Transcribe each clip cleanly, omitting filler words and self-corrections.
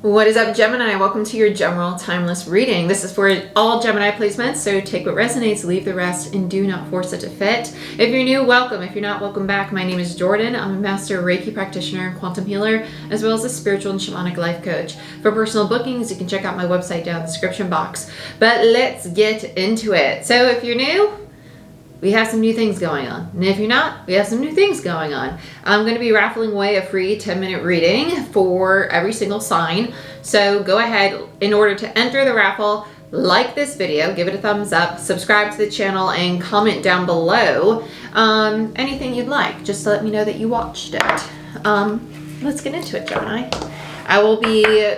What is up, Gemini? Welcome to your general timeless reading. This is for all Gemini placements, so take what resonates, leave the rest, and do not force it to fit. If you're new, welcome. If you're not, welcome back. My name is Jordyn. I'm a master Reiki practitioner and quantum healer, as well as a spiritual and shamanic life coach. For personal bookings, you can check out my website down in the description box. But let's get into it. So if you're new, we have some new things going on. And if you're not, we have some new things going on. I'm going to be raffling away a free 10-minute reading for every single sign. So go ahead, in order to enter the raffle, like this video, give it a thumbs up, subscribe to the channel, and comment down below anything you'd like, just to let me know that you watched it. Let's get into it, Gemini. I will be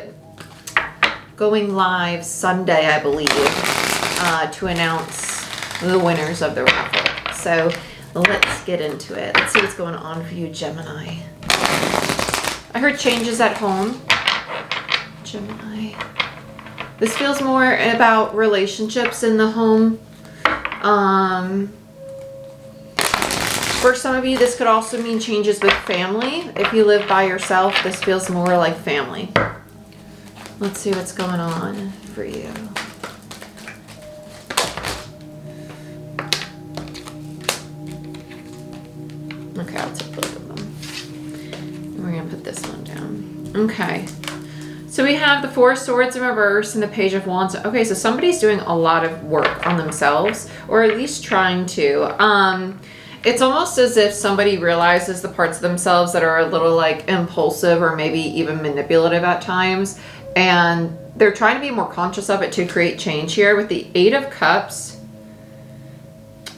going live Sunday, I believe, to announce the winners of the raffle. So let's get into it. Let's see what's going on for you, Gemini. I heard changes at home. Gemini. This feels more about relationships in the home. For some of you, this could also mean changes with family. If you live by yourself, this feels more like family. Let's see what's going on for you. Okay, I'll take both of them. And we're going to put this one down. Okay. So we have the Four of Swords in reverse and the Page of Wands. Okay, so somebody's doing a lot of work on themselves, or at least trying to. It's almost as if somebody realizes the parts of themselves that are a little like impulsive or maybe even manipulative at times. And they're trying to be more conscious of it to create change here. With the Eight of Cups,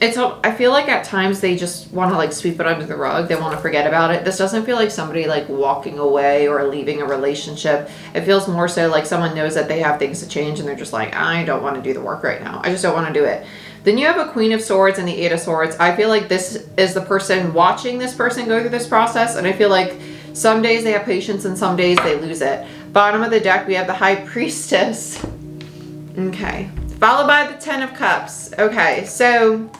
I feel like at times they just want to like sweep it under the rug. They want to forget about it. This doesn't feel like somebody like walking away or leaving a relationship. It feels more so like someone knows that they have things to change and they're just like, I don't want to do the work right now. I just don't want to do it. Then you have a Queen of Swords and the Eight of Swords. I feel like this is the person watching this person go through this process. And I feel like some days they have patience and some days they lose it. Bottom of the deck, we have the High Priestess. Okay. Followed by the Ten of Cups. Okay, so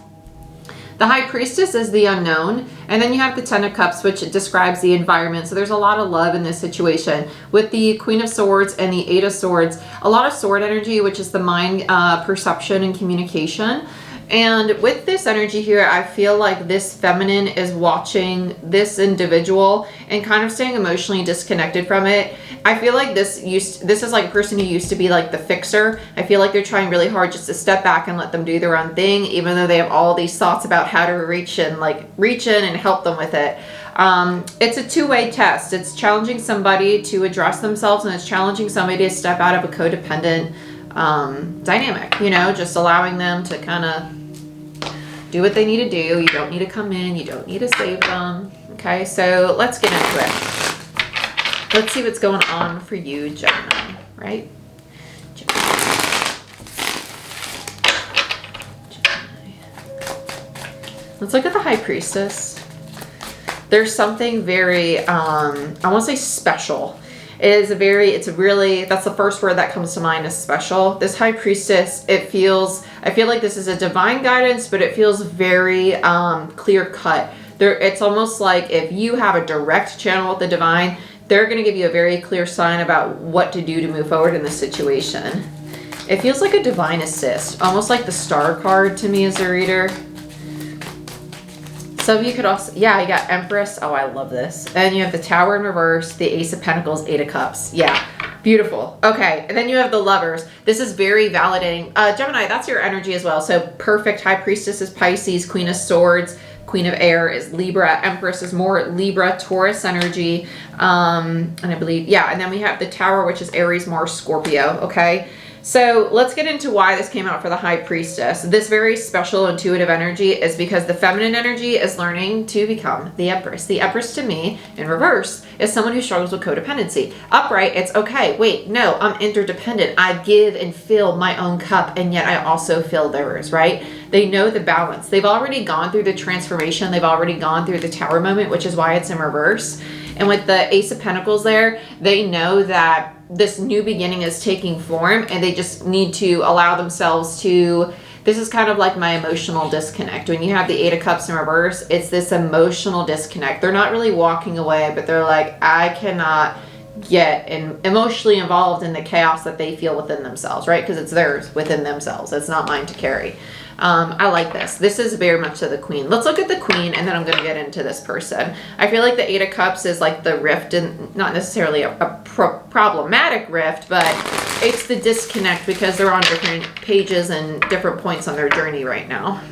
the High Priestess is the unknown, and then you have the Ten of Cups, which describes the environment. So there's a lot of love in this situation. With the Queen of Swords and the Eight of Swords, a lot of sword energy, which is the mind, perception, and communication. And with this energy here, I feel like this feminine is watching this individual and kind of staying emotionally disconnected from it. I feel like this is like a person who used to be like the fixer. I feel like they're trying really hard just to step back and let them do their own thing, even though they have all these thoughts about how to reach in and help them with it. It's a two-way test. It's challenging somebody to address themselves, and it's challenging somebody to step out of a codependent dynamic, you know, just allowing them to kind of do what they need to do. You don't need to come in. You don't need to save them. Okay, so let's get into it. Let's see what's going on for you, Gemini, right? Gemini. Let's look at the High Priestess. There's something very, I want to say special. It's really, that's the first word that comes to mind, is special. This High Priestess, I feel like this is a divine guidance, but it feels very clear cut. It's almost like if you have a direct channel with the divine, they're going to give you a very clear sign about what to do to move forward in this situation. It feels like a divine assist, almost like the Star card to me as a reader. Some of you could also, yeah, you got Empress. Oh, I love this. And you have the Tower in reverse, the Ace of Pentacles, Eight of Cups. Yeah, beautiful. Okay, and then you have the Lovers. This is very validating. Gemini, that's your energy as well. So perfect. High Priestess is Pisces, Queen of Swords, Queen of Air is Libra, Empress is more Libra, Taurus energy. And I believe, yeah, and then we have the Tower, which is Aries, Mars, Scorpio, okay? So let's get into why this came out for the High Priestess. This very special intuitive energy is because the feminine energy is learning to become the Empress. The Empress to me, in reverse, is someone who struggles with codependency. Upright, it's okay. Wait, no, I'm interdependent. I give and fill my own cup, and yet I also fill theirs, right? They know the balance. They've already gone through the transformation. They've already gone through the Tower moment, which is why it's in reverse. And with the Ace of Pentacles there, they know that this new beginning is taking form, and they just need to allow themselves to, this is kind of like my emotional disconnect. When you have the Eight of Cups in reverse, it's this emotional disconnect. They're not really walking away, but they're like, I cannot get emotionally involved in the chaos that they feel within themselves, right? Because it's theirs within themselves. It's not mine to carry. I like this. This is very much so the Queen. Let's look at the Queen, and then I'm going to get into this person. I feel like the Eight of Cups is like the rift, and not necessarily a problematic rift, but it's the disconnect because they're on different pages and different points on their journey right now.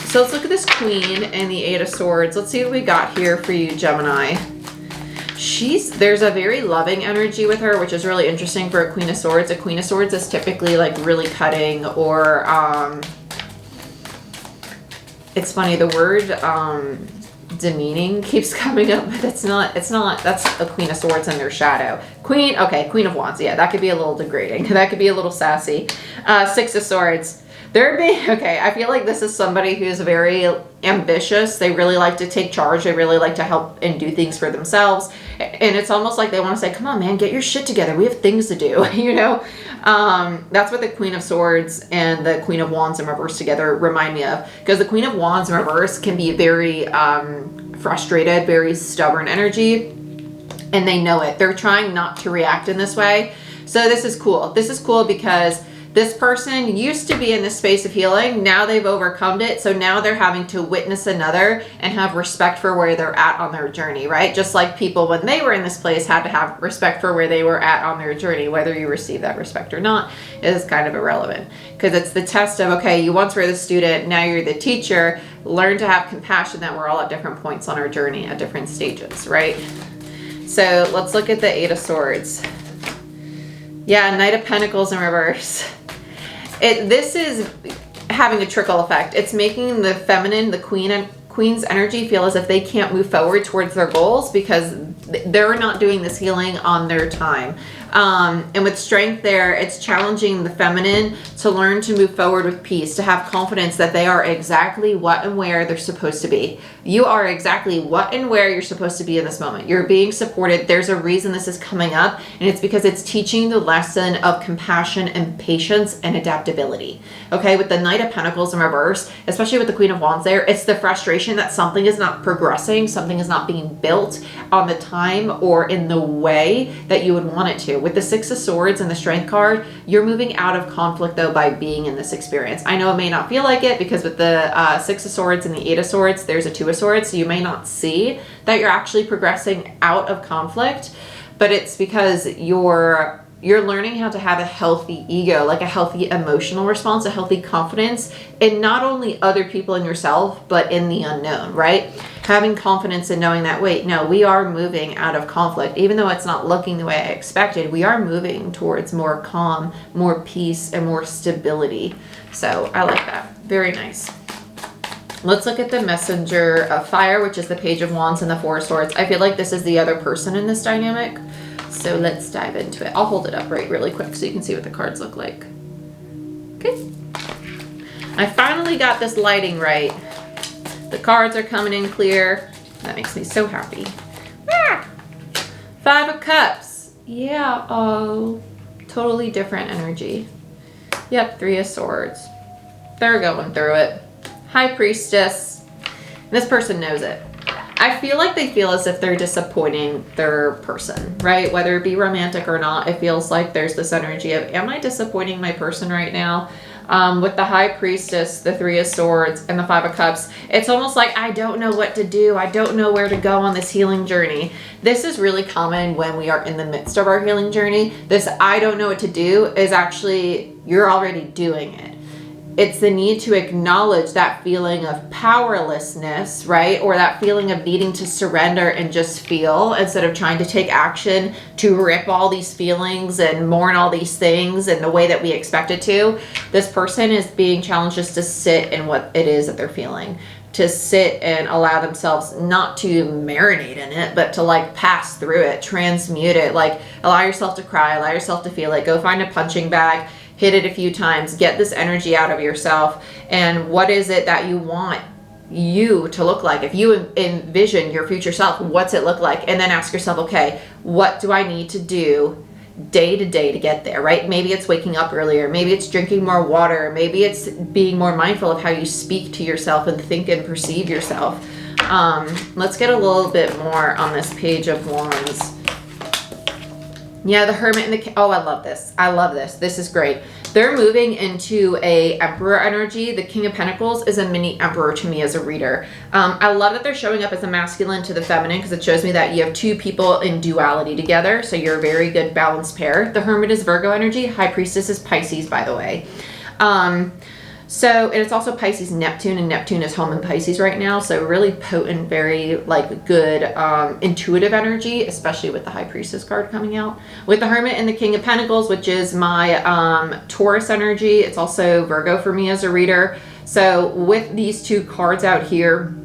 So let's look at this Queen and the Eight of Swords. Let's see what we got here for you, Gemini. There's a very loving energy with her, which is really interesting for a Queen of Swords. A Queen of Swords is typically like really cutting, or it's funny, the word demeaning keeps coming up, but it's not, that's a Queen of Swords in their shadow. Queen of Wands, yeah, that could be a little degrading. That could be a little sassy. Six of Swords. I feel like this is somebody who's very ambitious. They really like to take charge. They really like to help and do things for themselves. And it's almost like they want to say, come on, man, get your shit together. We have things to do, you know? That's what the Queen of Swords and the Queen of Wands in reverse together remind me of. Because the Queen of Wands in reverse can be very frustrated, very stubborn energy. And they know it. They're trying not to react in this way. So this is cool. This is cool because this person used to be in this space of healing. Now they've overcome it. So now they're having to witness another and have respect for where they're at on their journey, right? Just like people when they were in this place had to have respect for where they were at on their journey. Whether you receive that respect or not is kind of irrelevant, because it's the test of, okay, you once were the student, now you're the teacher. Learn to have compassion that we're all at different points on our journey at different stages, right? So let's look at the Eight of Swords. Yeah, Knight of Pentacles in reverse. This is having a trickle effect. It's making the feminine, the Queen's energy feel as if they can't move forward towards their goals because they're not doing this healing on their time. And with Strength there, it's challenging the feminine to learn to move forward with peace, to have confidence that they are exactly what and where they're supposed to be. You are exactly what and where you're supposed to be in this moment. You're being supported. There's a reason this is coming up, and it's because it's teaching the lesson of compassion and patience and adaptability. Okay, with the Knight of Pentacles in reverse, especially with the Queen of Wands there, it's the frustration that something is not progressing, something is not being built on the time or in the way that you would want it to. With the Six of Swords and the Strength card, you're moving out of conflict though by being in this experience. I know it may not feel like it because with the Six of Swords and the Eight of Swords, there's a Two of Swords, so you may not see that you're actually progressing out of conflict, but it's because you're learning how to have a healthy ego, like a healthy emotional response, a healthy confidence in not only other people and yourself, but in the unknown, right? Having confidence in knowing that, wait, no, we are moving out of conflict. Even though it's not looking the way I expected, we are moving towards more calm, more peace, and more stability. So I like that. Very nice. Let's look at the Messenger of Fire, which is the Page of Wands and the Four of Swords. I feel like this is the other person in this dynamic. So let's dive into it. I'll hold it up really quick so you can see what the cards look like. Okay. I finally got this lighting right. The cards are coming in clear. That makes me so happy. Ah! Five of Cups. Yeah, oh, totally different energy. Yep, Three of Swords. They're going through it. High Priestess. This person knows it. I feel like they feel as if they're disappointing their person, right? Whether it be romantic or not, it feels like there's this energy of, am I disappointing my person right now? With the High Priestess, the Three of Swords, and the Five of Cups, it's almost like, I don't know what to do. I don't know where to go on this healing journey. This is really common when we are in the midst of our healing journey. This I don't know what to do is actually, you're already doing it. It's the need to acknowledge that feeling of powerlessness, right? Or that feeling of needing to surrender and just feel instead of trying to take action to rip all these feelings and mourn all these things in the way that we expect it to. This person is being challenged just to sit in what it is that they're feeling, to sit and allow themselves not to marinate in it, but to like pass through it, transmute it, like allow yourself to cry, allow yourself to feel it, go find a punching bag, hit it a few times, get this energy out of yourself. And what is it that you want you to look like? If you envision your future self, what's it look like? And then ask yourself, okay, what do I need to do day to day to get there, right? Maybe it's waking up earlier. Maybe it's drinking more water. Maybe it's being more mindful of how you speak to yourself and think and perceive yourself. Let's get a little bit more on this Page of Wands. Yeah, the Hermit and the... Oh, I love this. I love this. This is great. They're moving into a Emperor energy. The King of Pentacles is a mini Emperor to me as a reader. I love that they're showing up as a masculine to the feminine because it shows me that you have two people in duality together. So you're a very good balanced pair. The Hermit is Virgo energy. High Priestess is Pisces, by the way. So, and it's also Pisces Neptune, and Neptune is home in Pisces right now. So really potent, very like good, intuitive energy, especially with the High Priestess card coming out. With the Hermit and the King of Pentacles, which is my Taurus energy. It's also Virgo for me as a reader. So with these two cards out here,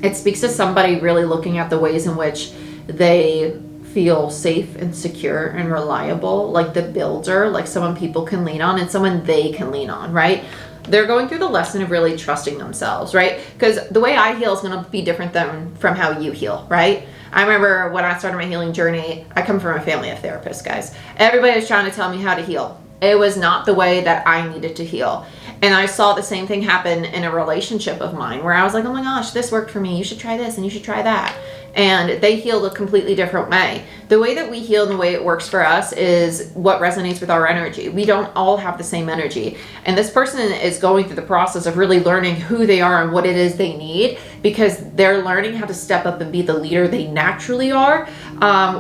it speaks to somebody really looking at the ways in which they feel safe and secure and reliable, like the builder, like someone people can lean on and someone they can lean on, right? They're going through the lesson of really trusting themselves, right? Because the way I heal is going to be different than from how you heal, right? I remember when I started my healing journey, I come from a family of therapists, guys. Everybody was trying to tell me how to heal. It was not the way that I needed to heal. And I saw the same thing happen in a relationship of mine where I was like, oh my gosh, this worked for me. You should try this and you should try that. And they healed a completely different way. The way that we heal and the way it works for us is what resonates with our energy. We don't all have the same energy. And this person is going through the process of really learning who they are and what it is they need, because they're learning how to step up and be the leader they naturally are.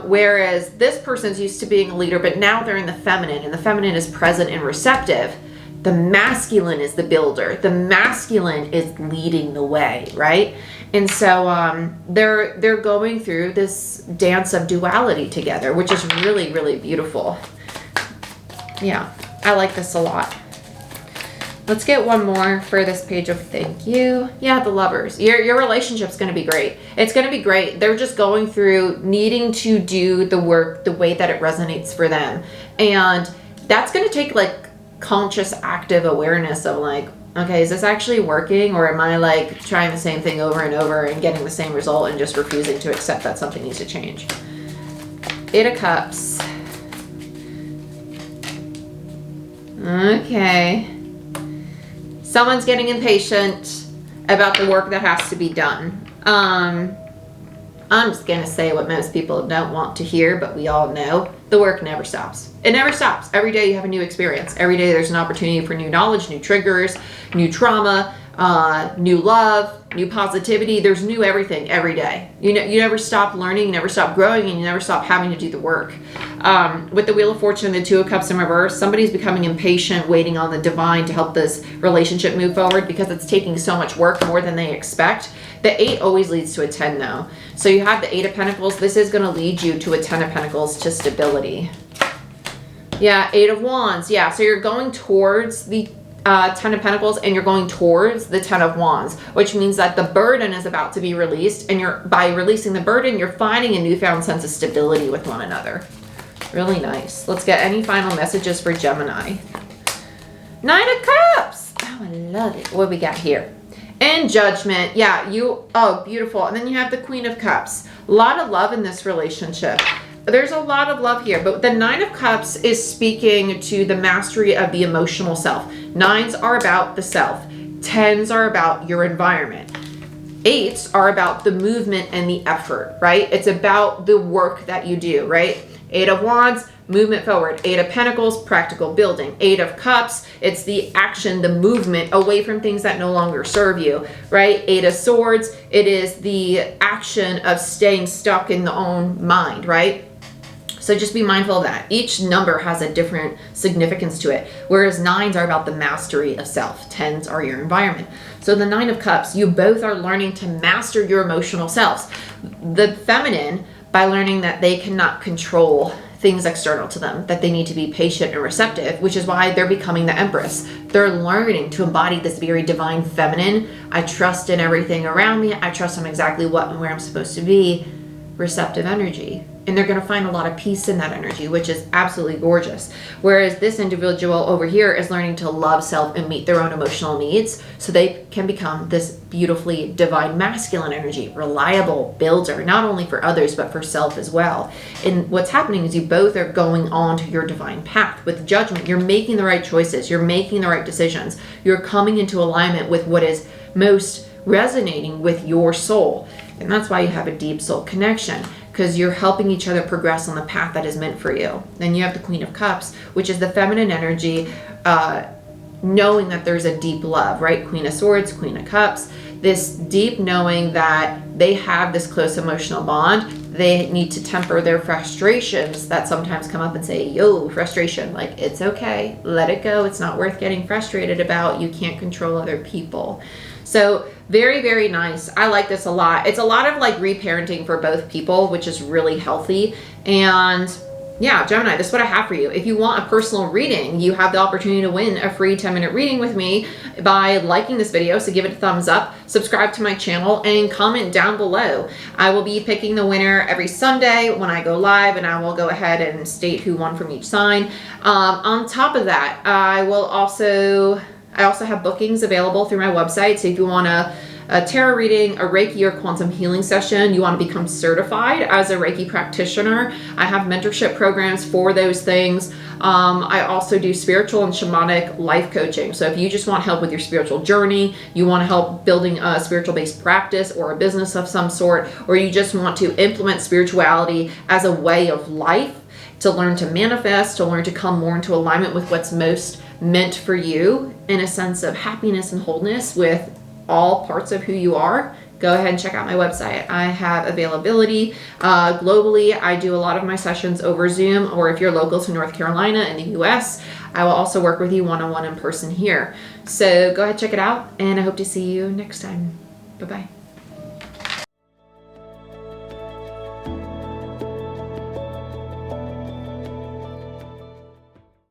Whereas this person's used to being a leader, but now they're in the feminine, and the feminine is present and receptive. The masculine is the builder. The masculine is leading the way, right? And so they're going through this dance of duality together, which is really, really beautiful. Yeah, I like this a lot. Let's get one more for this page of thank you. Yeah, the Lovers. Your relationship's going to be great. It's going to be great. They're just going through needing to do the work the way that it resonates for them. And that's going to take like conscious active awareness of like, okay, is this actually working, or am I like trying the same thing over and over and getting the same result and just refusing to accept that something needs to change? Eight of Cups. Okay. Someone's getting impatient about the work that has to be done. I'm just going to say what most people don't want to hear, but we all know. The work never stops. It never stops. Every day you have a new experience. Every day there's an opportunity for new knowledge, new triggers, new trauma, new love, new positivity. There's new everything every day. You never stop learning, you never stop growing, and you never stop having to do the work. With the Wheel of Fortune and the Two of Cups in reverse, somebody's becoming impatient, waiting on the divine to help this relationship move forward because it's taking so much work, more than they expect. The 8 always leads to a 10 though. So you have the 8 of Pentacles. This is going to lead you to a 10 of Pentacles, to stability. Yeah, 8 of Wands. Yeah, so you're going towards the 10 of Pentacles and you're going towards the 10 of Wands, which means that the burden is about to be released, and by releasing the burden, you're finding a newfound sense of stability with one another. Really nice. Let's get any final messages for Gemini. 9 of Cups. Oh, I love it. What do we got here? And Judgment. Yeah, oh, beautiful. And then you have the Queen of Cups. A lot of love in this relationship. There's a lot of love here, but the 9 of Cups is speaking to the mastery of the emotional self. 9s are about the self. 10s are about your environment. 8s are about the movement and the effort, right? It's about the work that you do, right? 8 of Wands, movement forward. 8 of Pentacles, practical building. 8 of Cups, it's the action, the movement away from things that no longer serve you, right? 8 of Swords, it is the action of staying stuck in the own mind, right? So just be mindful of that. Each number has a different significance to it, whereas 9s are about the mastery of self. 10s are your environment. So the 9 of Cups, you both are learning to master your emotional selves. The feminine, by learning that they cannot control things external to them, that they need to be patient and receptive, which is why they're becoming the Empress. They're learning to embody this very divine feminine. I trust in everything around me. I trust I'm exactly what and where I'm supposed to be. Receptive energy. And they're going to find a lot of peace in that energy, which is absolutely gorgeous. Whereas this individual over here is learning to love self and meet their own emotional needs, so they can become this beautifully divine masculine energy, reliable builder, not only for others, but for self as well. And what's happening is you both are going on to your divine path. With Judgment, you're making the right choices. You're making the right decisions. You're coming into alignment with what is most resonating with your soul. And that's why you have a deep soul connection, because you're helping each other progress on the path that is meant for you. Then you have the Queen of Cups, which is the feminine energy, knowing that there's a deep love, right? Queen of Swords, Queen of Cups, this deep knowing that they have this close emotional bond. They need to temper their frustrations that sometimes come up and say, yo, frustration, like, it's okay, let it go. It's not worth getting frustrated about. You can't control other people. So very, very nice. I like this a lot. It's a lot of like reparenting for both people, which is really healthy. And yeah, Gemini, this is what I have for you. If you want a personal reading, you have the opportunity to win a free 10-minute reading with me by liking this video. So give it a thumbs up, subscribe to my channel, and comment down below. I will be picking the winner every Sunday when I go live, and I will go ahead and state who won from each sign. On top of that, I also have bookings available through my website. So if you want a tarot reading, a Reiki or quantum healing session, you want to become certified as a Reiki practitioner, I have mentorship programs for those things. I also do spiritual and shamanic life coaching. So if you just want help with your spiritual journey, you want help building a spiritual based practice or a business of some sort, or you just want to implement spirituality as a way of life, to learn to manifest, to learn to come more into alignment with what's most meant for you in a sense of happiness and wholeness with all parts of who you are, go ahead and check out my website. I have availability globally. I do a lot of my sessions over Zoom, or if you're local to North Carolina in the US, I will also work with you one-on-one in person here. So go ahead, check it out, and I hope to see you next time. Bye-bye.